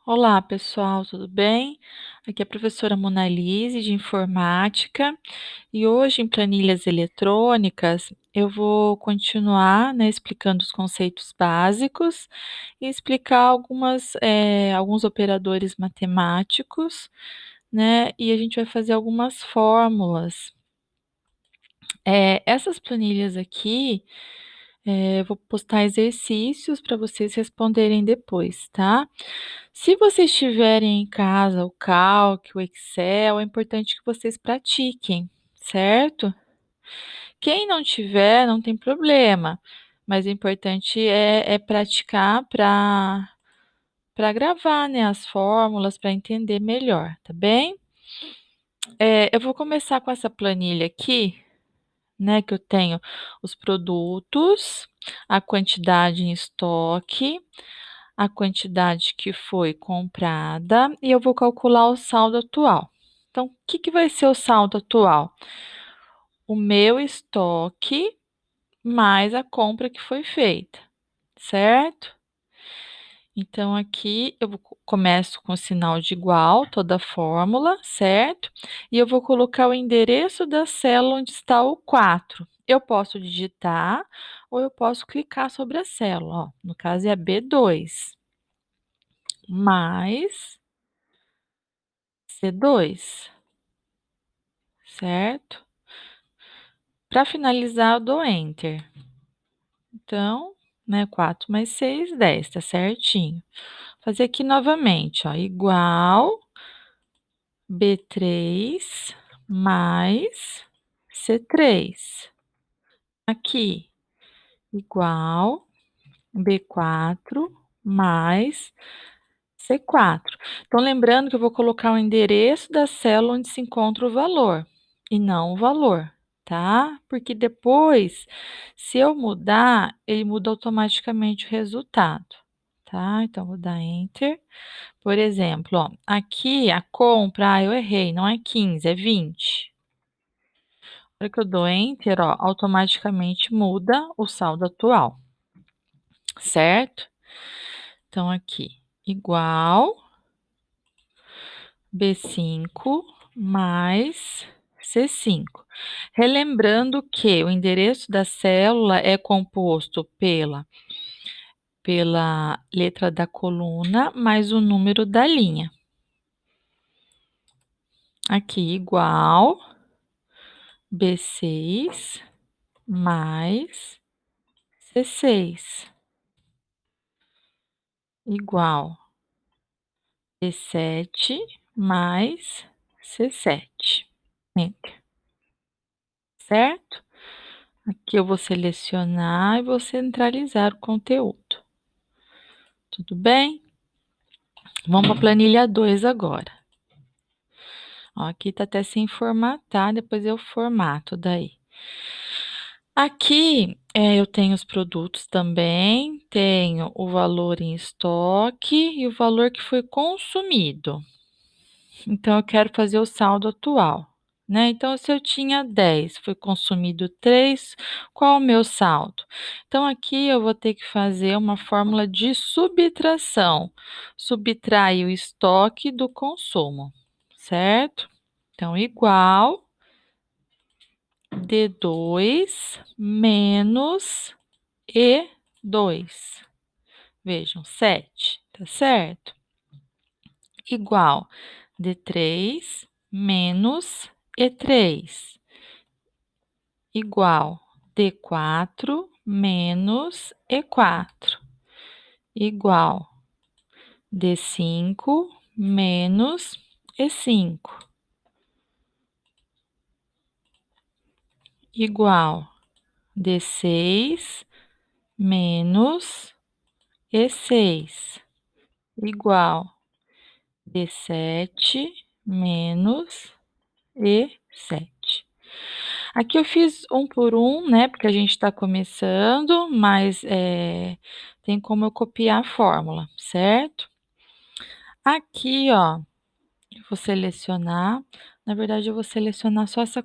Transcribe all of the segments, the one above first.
Olá, pessoal, tudo bem? Aqui é a professora Monalise de Informática e hoje em planilhas eletrônicas eu vou continuar, né, explicando os conceitos básicos e explicar alguns operadores matemáticos, né, e a gente vai fazer algumas fórmulas. Essas planilhas aqui, eu vou postar exercícios para vocês responderem depois, tá? Se vocês tiverem em casa o Calc, o Excel, é importante que vocês pratiquem, certo? Quem não tiver, não tem problema, mas o importante é praticar para gravar, né, as fórmulas, para entender melhor, tá bem? Eu vou começar com essa planilha aqui, né, que eu tenho os produtos, a quantidade em estoque, a quantidade que foi comprada e eu vou calcular o saldo atual. Então, o que que vai ser o saldo atual? O meu estoque mais a compra que foi feita, certo? Então, aqui começo com o sinal de igual, toda a fórmula, certo? E eu vou colocar o endereço da célula onde está o 4. Eu posso digitar ou eu posso clicar sobre a célula, ó. No caso é a B2, mais C2, certo? Para finalizar, eu dou Enter. Então, né, 4 mais 6, 10, tá certinho. Fazer aqui novamente, ó, igual B3 mais C3. Aqui, igual B4 mais C4. Então, lembrando que eu vou colocar o endereço da célula onde se encontra o valor e não o valor, tá? Porque depois, se eu mudar, ele muda automaticamente o resultado, tá? Então, vou dar Enter. Por exemplo, ó, aqui a compra, eu errei, não é 15, é 20. Na hora que eu dou Enter, ó, automaticamente muda o saldo atual, certo? Então, aqui, igual B5 mais C5. Relembrando que o endereço da célula é composto pela letra da coluna mais o número da linha. Aqui, igual B6 mais C6, igual B7 mais C7. Enter, certo? Aqui eu vou selecionar e vou centralizar o conteúdo. Tudo bem? Vamos para a planilha 2 agora. Ó, aqui está até sem formatar, depois eu formato daí. Aqui eu tenho os produtos também, tenho o valor em estoque e o valor que foi consumido. Então, eu quero fazer o saldo atual, né? Então, se eu tinha 10, foi consumido 3, qual o meu saldo? Então, aqui eu vou ter que fazer uma fórmula de subtração. Subtrair o estoque do consumo, certo? Então, igual D2 menos E2. Vejam, 7, tá certo? Igual D3 menos E3, igual D4 menos E4, igual D5 menos E5, igual D6 menos E6, igual D7 menos E7. Aqui eu fiz um por um, né, porque a gente está começando, mas tem como eu copiar a fórmula, certo? Aqui, ó, eu vou selecionar, na verdade eu vou selecionar só essas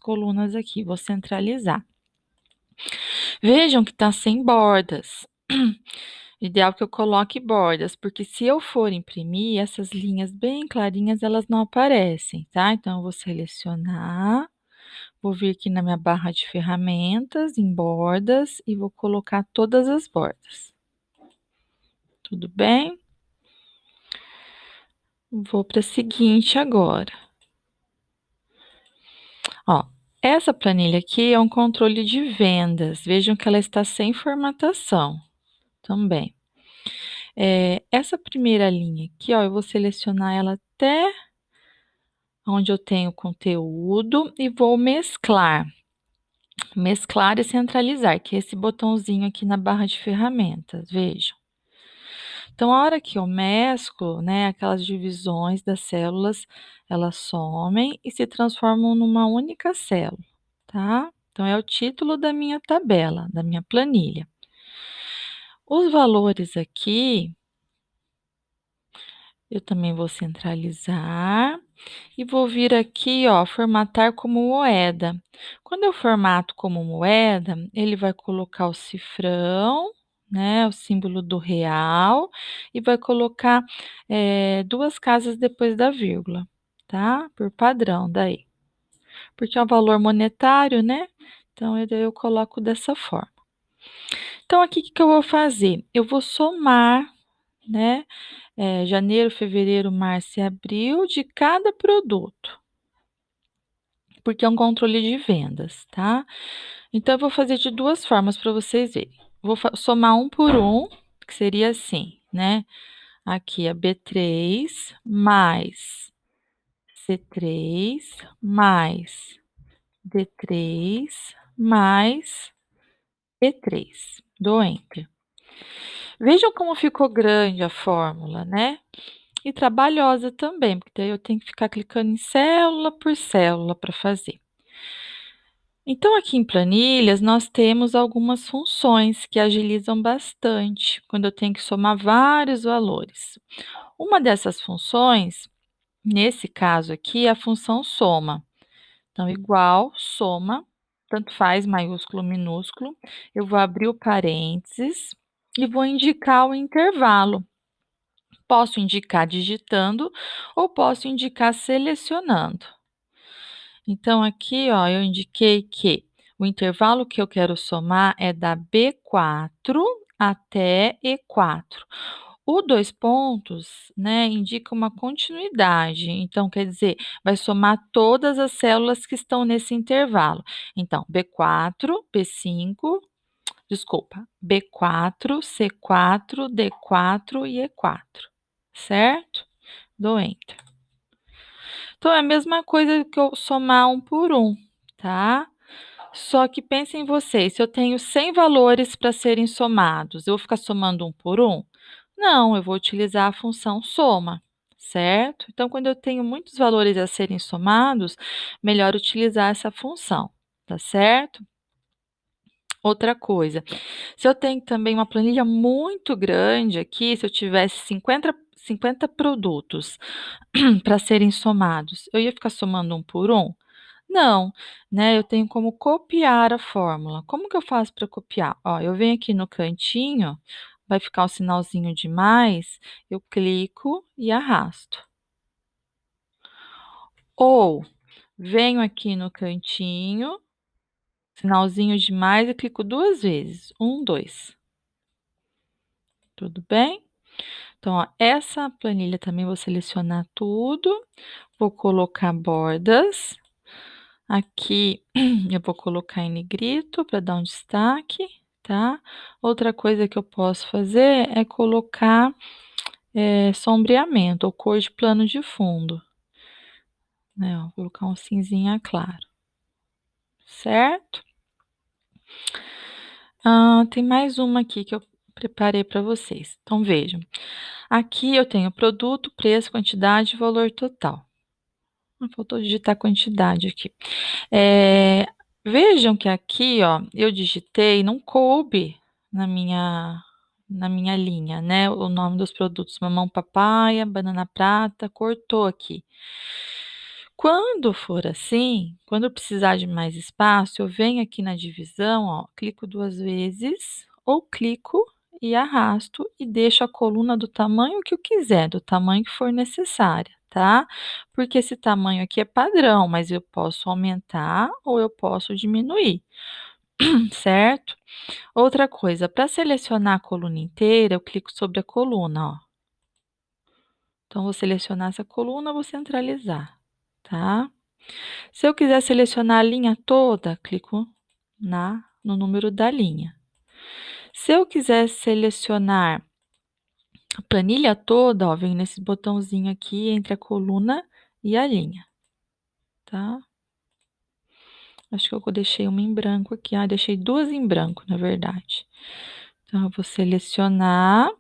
colunas aqui, vou centralizar. Vejam que está sem bordas. Ideal que eu coloque bordas, porque se eu for imprimir, essas linhas bem clarinhas, elas não aparecem, tá? Então, eu vou selecionar, vou vir aqui na minha barra de ferramentas, em bordas, e vou colocar todas as bordas. Tudo bem? Vou para a seguinte agora. Ó, essa planilha aqui é um controle de vendas. Vejam que ela está sem formatação também. Essa primeira linha aqui, ó, eu vou selecionar ela até onde eu tenho conteúdo e vou mesclar. Mesclar e centralizar, que é esse botãozinho aqui na barra de ferramentas, vejam. Então, a hora que eu mesclo, né, aquelas divisões das células, elas somem e se transformam numa única célula, tá? Então, é o título da minha tabela, da minha planilha. Os valores aqui, eu também vou centralizar e vou vir aqui, ó, formatar como moeda. Quando eu formato como moeda, ele vai colocar o cifrão, né, o símbolo do real, e vai colocar 2 casas depois da vírgula, tá? Por padrão daí. Porque é um valor monetário, né? Então eu coloco dessa forma. Então aqui o que que eu vou fazer? Eu vou somar, né, janeiro, fevereiro, março e abril de cada produto. Porque é um controle de vendas, tá? Então eu vou fazer de 2 formas para vocês verem. Vou somar um por um, que seria assim, né, aqui é B3 mais C3 mais D3 mais E3. Dou enter. Vejam como ficou grande a fórmula, né, e trabalhosa também, porque daí eu tenho que ficar clicando em célula por célula para fazer. Então, aqui em planilhas, nós temos algumas funções que agilizam bastante quando eu tenho que somar vários valores. Uma dessas funções, nesse caso aqui, é a função soma. Então, igual, soma, tanto faz maiúsculo ou minúsculo. Eu vou abrir o parênteses e vou indicar o intervalo. Posso indicar digitando ou posso indicar selecionando. Então, aqui, ó, eu indiquei que o intervalo que eu quero somar é da B4 até E4. O 2 pontos, né, indica uma continuidade, então quer dizer, vai somar todas as células que estão nesse intervalo. Então, B4, B5, desculpa, B4, C4, D4 e E4, certo? Dou enter. Então, é a mesma coisa que eu somar um por um, tá? Só que pensem vocês, se eu tenho 100 valores para serem somados, eu vou ficar somando um por um? Não, eu vou utilizar a função soma, certo? Então, quando eu tenho muitos valores a serem somados, melhor utilizar essa função, tá certo? Outra coisa, se eu tenho também uma planilha muito grande aqui, se eu tivesse 50 produtos para serem somados, eu ia ficar somando um por um? Não, né, eu tenho como copiar a fórmula. Como que eu faço para copiar? Ó, eu venho aqui no cantinho, vai ficar o sinalzinho de mais, eu clico e arrasto. Ou venho aqui no cantinho, sinalzinho de mais e clico 2 vezes. 1, 2. Tudo bem? Então, ó, essa planilha também vou selecionar tudo, vou colocar bordas. Aqui eu vou colocar em negrito para dar um destaque, tá? Outra coisa que eu posso fazer é colocar, sombreamento ou cor de plano de fundo, né, ó, vou colocar um cinzinha claro, certo? Tem mais uma aqui que eu preparei para vocês. Então vejam, aqui eu tenho produto, preço, quantidade e valor total. Faltou digitar quantidade aqui. Eh, Vejam que aqui, ó, eu digitei, não coube na minha linha, né, o nome dos produtos, mamão papaya, banana prata, cortou aqui. Quando for assim, quando eu precisar de mais espaço, eu venho aqui na divisão, ó, clico 2 vezes ou clico e arrasto e deixo a coluna do tamanho que eu quiser, do tamanho que for necessária, tá? Porque esse tamanho aqui é padrão, mas eu posso aumentar ou eu posso diminuir, certo? Outra coisa, para selecionar a coluna inteira, eu clico sobre a coluna, ó. Então, vou selecionar essa coluna, vou centralizar, tá? Se eu quiser selecionar a linha toda, clico no número da linha. Se eu quiser selecionar a planilha toda, ó, vem nesse botãozinho aqui entre a coluna e a linha, tá? Acho que eu deixei uma em branco aqui. Ah, deixei duas em branco, na verdade. Então, eu vou selecionar,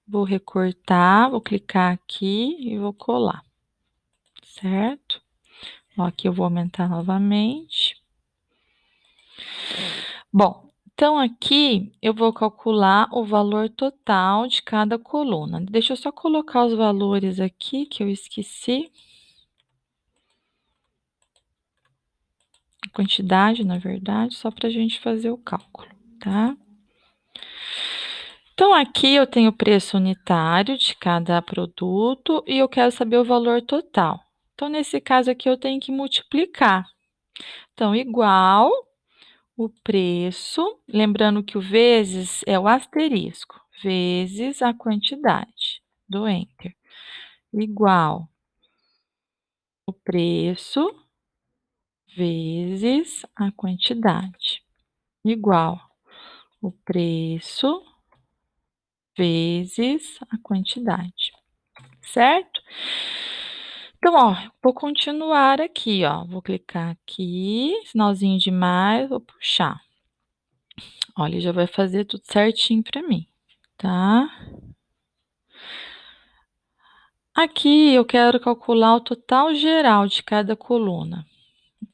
vou recortar, vou clicar aqui e vou colar, certo? Ó, aqui eu vou aumentar novamente. Bom, então aqui eu vou calcular o valor total de cada coluna. Deixa eu só colocar os valores aqui que eu esqueci. A quantidade, na verdade, só para a gente fazer o cálculo, tá? Então, aqui eu tenho o preço unitário de cada produto e eu quero saber o valor total. Então, nesse caso aqui, eu tenho que multiplicar. Então, igual o preço, lembrando que o vezes é o asterisco, vezes a quantidade, do Enter, igual o preço vezes a quantidade, igual o preço vezes a quantidade, certo? Então, ó, vou continuar aqui, ó, vou clicar aqui, sinalzinho de mais, vou puxar. Olha, já vai fazer tudo certinho para mim, tá? Aqui eu quero calcular o total geral de cada coluna.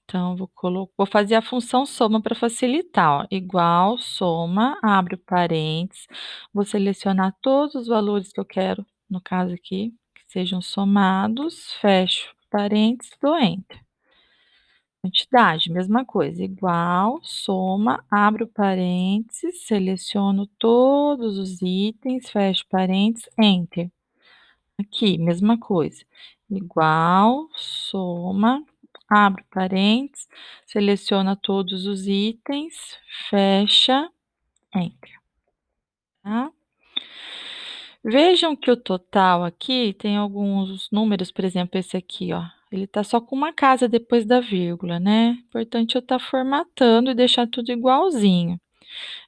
Então, vou fazer a função soma para facilitar, ó, igual soma, abre parênteses, vou selecionar todos os valores que eu quero, no caso aqui, que sejam somados, fecho parênteses, dou enter. Quantidade, mesma coisa, igual, soma, abro parênteses, seleciono todos os itens, fecho parênteses, enter. Aqui, mesma coisa, igual, soma, abro parênteses, seleciona todos os itens, fecha, enter, tá? Vejam que o total aqui tem alguns números, por exemplo, esse aqui, ó, ele tá só com uma casa depois da vírgula, né? Importante eu estar formatando e deixar tudo igualzinho.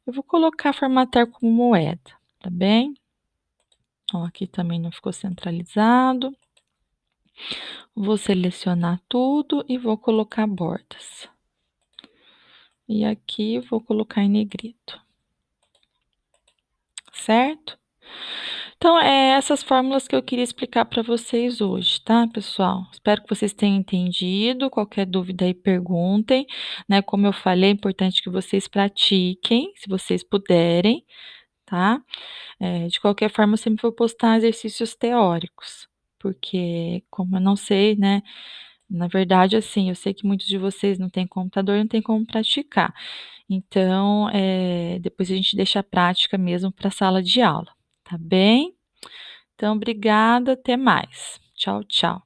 Eu vou colocar formatar como moeda, tá bem? Ó, aqui também não ficou centralizado. Vou selecionar tudo e vou colocar bordas. E aqui vou colocar em negrito. Certo? Então, é essas fórmulas que eu queria explicar para vocês hoje, tá, pessoal? Espero que vocês tenham entendido. Qualquer dúvida aí, perguntem, né? Como eu falei, é importante que vocês pratiquem, se vocês puderem, tá? De qualquer forma, eu sempre vou postar exercícios teóricos, porque como eu não sei, né? Na verdade, assim, eu sei que muitos de vocês não têm computador, não tem como praticar. Então, depois a gente deixa a prática mesmo para a sala de aula, tá bem? Então, obrigada, até mais. Tchau, tchau.